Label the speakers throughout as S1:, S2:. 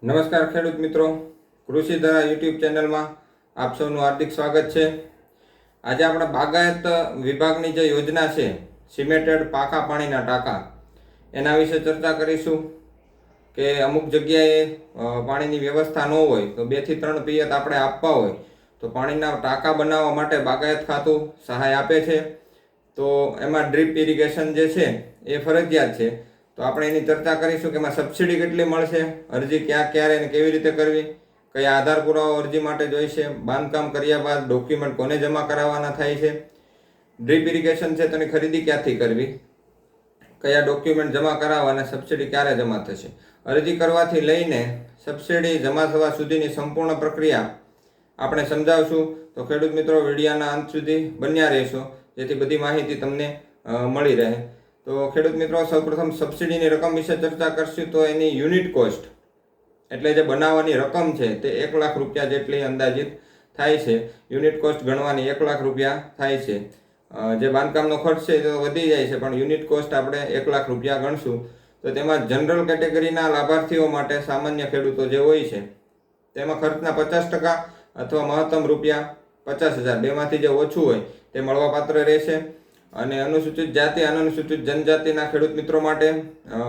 S1: નમસ્કાર ખેડૂત મિત્રો, કૃષિ ધારા યુટ્યુબ ચેનલમાં આપ સૌનું હાર્દિક સ્વાગત છે। આજે આપણે બાગાયત વિભાગની જે યોજના છે સિમેન્ટેડ પાકા પાણીના ટાંકા એના વિશે ચર્ચા કરીશું કે અમુક જગ્યાએ પાણીની વ્યવસ્થા ન હોય તો 2 થી 3 પિયત આપણે આપવા હોય તો પાણીના ટાંકા બનાવવા માટે બાગાયત ખાતું સહાય આપે છે। તો એમાં ડ્રીપ ઇરિગેશન જે છે એ ફરજિયાત છે। તો આપણે એની ચર્ચા કરીશું કે એમાં સબસિડી કેટલી મળશે, અરજી ક્યાં ક્યારે અને કેવી રીતે કરવી, કયા આધાર પુરાવો અરજી માટે જોઈશે, બાંધકામ કર્યા બાદ ડોક્યુમેન્ટ કોને જમા કરાવવાના થાય છે, ડ્રીપ ઇરિગેશન છે તેની ખરીદી ક્યાંથી કરવી, કયા ડોક્યુમેન્ટ જમા કરાવવા અને સબસિડી ક્યારે જમા થશે, અરજી કરવાથી લઈને સબસિડી જમા થવા સુધીની સંપૂર્ણ પ્રક્રિયા આપણે સમજાવશું। તો ખેડૂત મિત્રો વિડીયોના અંત સુધી બન્યા રહેશો જેથી બધી માહિતી તમને મળી રહે। તો ખેડૂત મિત્રો સૌપ્રથમ સબસિડીની રકમ વિશે ચર્ચા કરશું। તો એની યુનિટ કોસ્ટ એટલે જે બનાવવાની રકમ છે તે 1 લાખ રૂપિયા જેટલી અંદાજિત થાય છે। યુનિટ કોસ્ટ ગણવાની 1 લાખ રૂપિયા થાય છે। જે બાંધકામનો ખર્ચ છે તો વધી જાય છે પણ યુનિટ કોસ્ટ આપણે 1 લાખ રૂપિયા ગણશું। તો તેમાં જનરલ કેટેગરીના લાભાર્થીઓ માટે સામાન્ય ખેડૂતો જે હોય છે તેમાં ખર્ચના 50% અથવા મહત્તમ રૂપિયા 50,000 બેમાંથી જે ઓછું હોય તે મળવાપાત્ર રહેશે। અને અનુસૂચિત જાતિ અને અનુસૂચિત જનજાતિના ખેડૂત મિત્રો માટે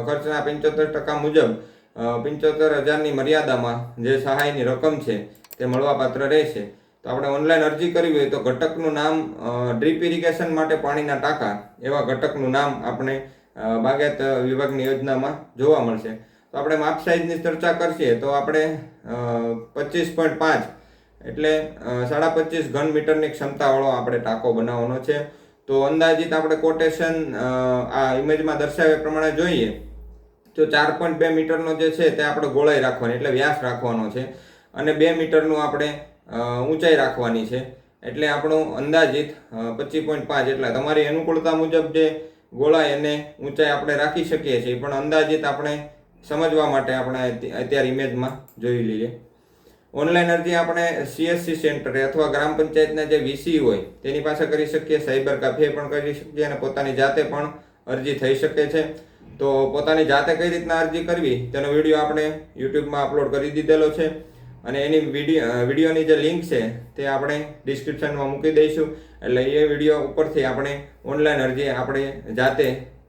S1: ખર્ચના 75% મુજબ 75,000ની મર્યાદામાં જે સહાયની રકમ છે તે મળવાપાત્ર રહેશે। તો આપણે ઓનલાઈન અરજી કરવી હોય તો ઘટકનું નામ ડ્રીપ ઇરિગેશન માટે પાણીના ટાંકા એવા ઘટકનું નામ આપણે બાગાયત વિભાગની યોજનામાં જોવા મળશે। તો આપણે માપ સાઇઝની ચર્ચા કરીએ તો આપણે 25.5 એટલે 25.5 ઘન મીટરની ક્ષમતાવાળો આપણે ટાંકો બનાવવાનો છે। તો અંદાજિત આપણે કોટેશન આ ઇમેજમાં દર્શાવ્યા પ્રમાણે જોઈએ તો 4.2 મીટરનો જે છે તે આપણે ગોળાઈ રાખવાની એટલે વ્યાસ રાખવાનો છે અને 2 મીટરનું આપણે ઊંચાઈ રાખવાની છે। એટલે આપણું અંદાજિત 25.5 એટલે તમારી અનુકૂળતા મુજબ જે ગોળાઈ અને ઊંચાઈ આપણે રાખી શકીએ છીએ પણ અંદાજિત આપણે સમજવા માટે આપણે અત્યારે ઇમેજમાં જોઈ લઈએ। ઓનલાઈન અરજી આપણે CSC સેન્ટરે અથવા ગ્રામ પંચાયતના જે VC હોય તેની પાસે કરી શકીએ, સાયબર કાફે પણ કરી શકીએ અને પોતાની જાતે પણ અરજી થઈ શકે છે। તો પોતાની જાતે કઈ રીતના અરજી કરવી તેનો વિડીયો આપણે યુટ્યુબમાં અપલોડ કરી દીધેલો છે અને એની વિડીયોની જે લિંક છે તે આપણે ડિસ્ક્રિપ્શનમાં મૂકી દઈશું। એટલે એ વિડીયો ઉપરથી આપણે ઓનલાઈન અરજી આપણે જાતે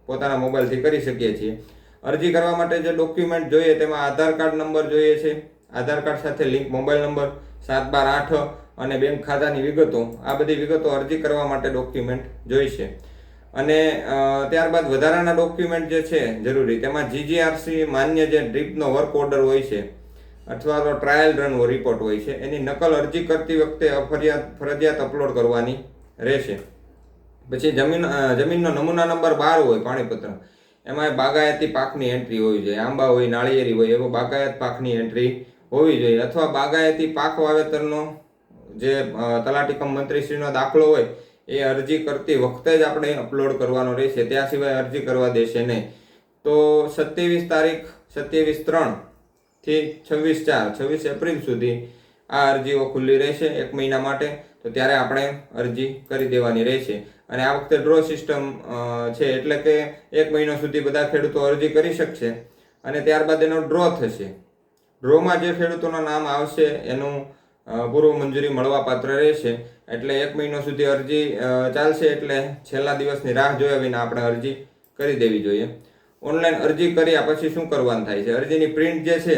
S1: પોતાના મોબાઈલથી કરી શકીએ છીએ। અરજી કરવા માટે જે ડોક્યુમેન્ટ જોઈએ તેમાં આધાર કાર્ડ નંબર જોઈએ છે, આધાર કાર્ડ સાથે લિંક મોબાઈલ નંબર, 7/12 અને બેંક ખાતાની વિગતો, આ બધી વિગતો અરજી કરવા માટે ડોક્યુમેન્ટ જોઈશે। અને ત્યારબાદ વધારાના ડોક્યુમેન્ટ જે છે જરૂરી તેમાં GGRC માન્ય જે ડ્રીપનો વર્ક ઓર્ડર હોય છે અથવા તો ટ્રાયલ રન રિપોર્ટ હોય છે એની નકલ અરજી કરતી વખતે ફરજિયાત અપલોડ કરવાની રહેશે। પછી જમીનનો નમૂના નંબર 12 હોય પાણીપત્ર, એમાં બાગાયતી પાકની એન્ટ્રી હોવી જોઈએ, આંબા હોય, નાળિયેરી હોય એવો બાગાયત પાકની એન્ટ્રી હોવી જોઈએ અથવા બાગાયતી પાક વાવેતરનો જે તલાટી કમ મંત્રીશ્રીનો દાખલો હોય એ અરજી કરતી વખતે જ આપણે અપલોડ કરવાનો રહેશે, ત્યાં સિવાય અરજી કરવા દેશે નહીં। તો 27/3 થી 26 એપ્રિલ સુધી આ અરજીઓ ખુલ્લી રહેશે 1 મહિના માટે। તો ત્યારે આપણે અરજી કરી દેવાની રહેશે અને આ વખતે ડ્રો સિસ્ટમ છે એટલે કે 1 મહિનો સુધી બધા ખેડૂતો અરજી કરી શકશે અને ત્યારબાદ એનો ડ્રો થશે। ડ્રોમાં જે ખેડૂતોના નામ આવશે એનું પૂર્વ મંજૂરી મળવાપાત્ર રહેશે। એટલે 1 મહિનો સુધી અરજી ચાલશે એટલે છેલ્લા દિવસની રાહ જોયા વિના આપણે અરજી કરી દેવી જોઈએ। ઓનલાઈન અરજી કર્યા પછી શું કરવાનું થાય છે, અરજીની પ્રિન્ટ જે છે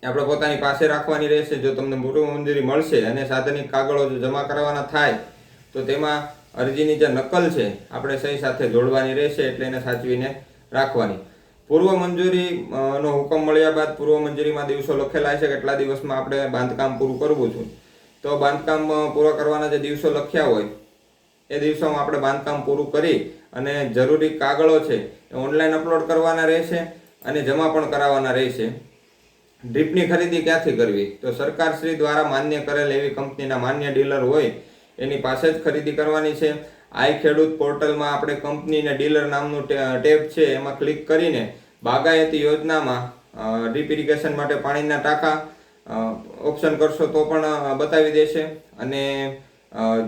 S1: આપણે પોતાની પાસે રાખવાની રહેશે। જો તમને પૂર્વ મંજૂરી મળશે અને સાધનિક કાગળો જો જમા કરવાના થાય તો તેમાં અરજીની જે નકલ છે આપણે સહી સાથે જોડવાની રહેશે એટલે એને સાચવીને રાખવાની। પૂર્વ મંજૂરી નો હુકમ મળ્યા બાદ પૂર્વ મંજૂરીમાં દિવસો લખેલા છે કેટલા દિવસમાં આપણે બાંધકામ પૂરું કરવું છે। તો બાંધકામ પૂરા કરવાના જે દિવસો લખ્યા હોય એ દિવસોમાં આપણે બાંધકામ પૂરું કરી અને જરૂરી કાગળો છે એ ઓનલાઈન અપલોડ કરવાના રહેશે અને જમા પણ કરાવવાના રહેશે। ડ્રીપની ખરીદી ક્યાંથી કરવી, તો સરકારશ્રી દ્વારા માન્ય કરેલ એવી કંપનીના માન્ય ડીલર હોય એની પાસે જ ખરીદી કરવાની છે। આઈ ખેડૂત પોર્ટલમાં આપણે કંપની અને ડીલર નામનું ટેબ છે એમાં ક્લિક કરીને બાગાયતી યોજનામાં ડ્રીપ ઇરિગેશન માટે પાણીના ટાંકા ઓપ્શન કરશો તો પણ બતાવી દેશે અને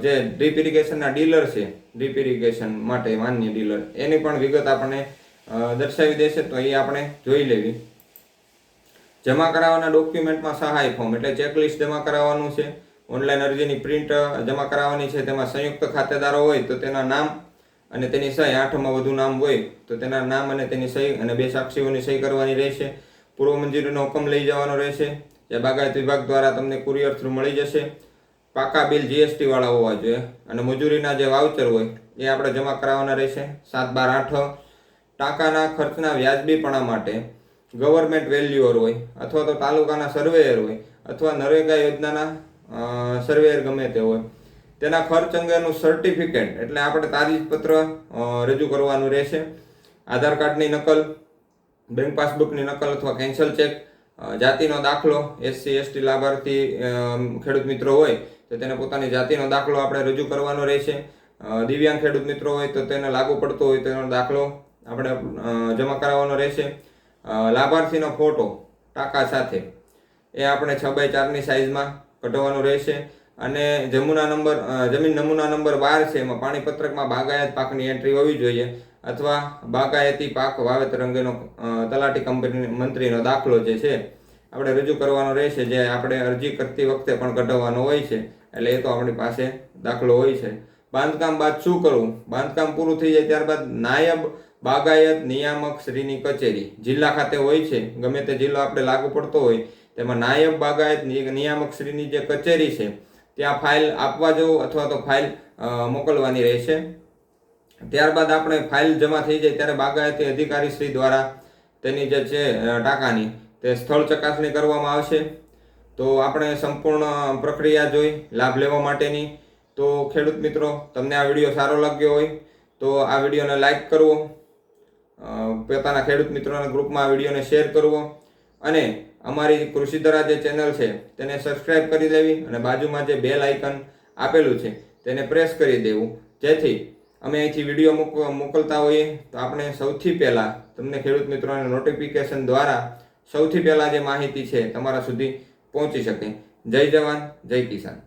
S1: જે ડ્રીપ ઇરિગેશનના ડીલર છે ડ્રીપ ઇરિગેશન માટે માન્ય ડીલર એની પણ વિગત આપણને દર્શાવી દેશે। તો એ આપણે જોઈ લેવી। જમા કરાવવાના ડોક્યુમેન્ટમાં સહાય ફોર્મ એટલે ચેકલિસ્ટ જમા કરાવવાનું છે. ઓનલાઈન અરજીની પ્રિન્ટ જમા કરાવવાની છે. તેમાં સંયુક્ત ખાતેદારો હોય તો તેના નામ અને તેની સહી, 8માં વધુ નામ હોય તો તેના નામ અને તેની સહી અને 2 સાક્ષીઓની સહી કરવાની રહેશે. પૂર્વ મંજૂરીનો હુકમ લઈ જવાનો રહેશે, જે બાગાયત વિભાગ દ્વારા તમને કુરિયર થ્રુ મળી જશે. પાકા બિલ GST વાળા હોવા જોઈએ અને મજૂરીના જે વાઉચર હોય એ આપણે જમા કરાવવાના રહેશે. 7/12/8 ટાંકાના ખર્ચના વ્યાજબીપણા માટે ગવર્મેન્ટ વેલ્યુઅર હોય અથવા તો તાલુકાના સર્વેયર હોય અથવા નરેગા યોજનાના સર્વેયર ગમે તે હોય, તેના ખર્ચ અંગેનું સર્ટિફિકેટ એટલે આપણે તારીખપત્ર રજૂ કરવાનું રહેશે. આધાર કાર્ડની નકલ, બેંક પાસબુકની નકલ અથવા કેન્સલ ચેક, જાતિનો દાખલો, SC ST લાભાર્થી ખેડૂત મિત્રો હોય તો તેને પોતાની જાતિનો દાખલો આપણે રજૂ કરવાનો રહેશે. દિવ્યાંગ ખેડૂત મિત્રો હોય તો તેને લાગુ પડતો હોય તેનો દાખલો આપણે જમા કરાવવાનો રહેશે. લાભાર્થીનો ફોટો ટાંકા સાથે એ આપણે 6x4ની સાઇઝમાં કઢાવવાનું રહેશે. અને જમીન નમૂના નંબર 12 છે એમાં પાણીપત્રકમાં બાગાયત પાકની એન્ટ્રી હોવી જોઈએ અથવા બાગાયતી પાક વાવેતર અંગેનો તલાટી કંપની મંત્રીનો દાખલો જે છે આપણે રજૂ કરવાનો રહેશે, જે આપણે અરજી કરતી વખતે પણ કઢાવવાનો હોય છે. એટલે એ તો આપણી પાસે દાખલો હોય છે. બાંધકામ બાદ શું કરવું? બાંધકામ પૂરું થઈ જાય ત્યારબાદ નાયબ બાગાયત નિયામક શ્રીની કચેરી જિલ્લા ખાતે હોય છે, ગમે તે જિલ્લો આપણે લાગુ પડતો હોય તેમાં નાયબ બાગાયત નિયામક શ્રીની જે કચેરી છે ત્યાં ફાઇલ આપવા જવું અથવા તો ફાઇલ મોકલવાની રહેશે. ત્યારબાદ આપણે ફાઇલ જમા થઈ જાય ત્યારે બાગાયતી અધિકારી શ્રી દ્વારા તેની જે છે ટાંકાની તે સ્થળ ચકાસણી કરવામાં આવશે. તો આપણે સંપૂર્ણ પ્રક્રિયા જોઈ લાભ લેવા માટેની. તો ખેડૂત મિત્રો, તમને આ વિડીયો સારો લાગ્યો હોય તો આ વિડીયોને લાઈક કરવો, પોતાના ખેડૂત મિત્રોના ગ્રુપમાં આ વિડીયોને શેર કરવો અને અમારી કૃષિધરા જે ચેનલ છે તેને સબસ્ક્રાઈબ કરી લેવી અને બાજુમાં જે બેલ આઇકન આપેલું છે તેને પ્રેસ કરી દેવું, જેથી અમે અહીંથી વિડીયો મોકલતા હોઈએ તો આપણે સૌથી પહેલાં તમને ખેડૂત મિત્રોને નોટિફિકેશન દ્વારા સૌથી પહેલાં જે માહિતી છે તમારા સુધી પહોંચી શકે. જય જવાન, જય કિસાન.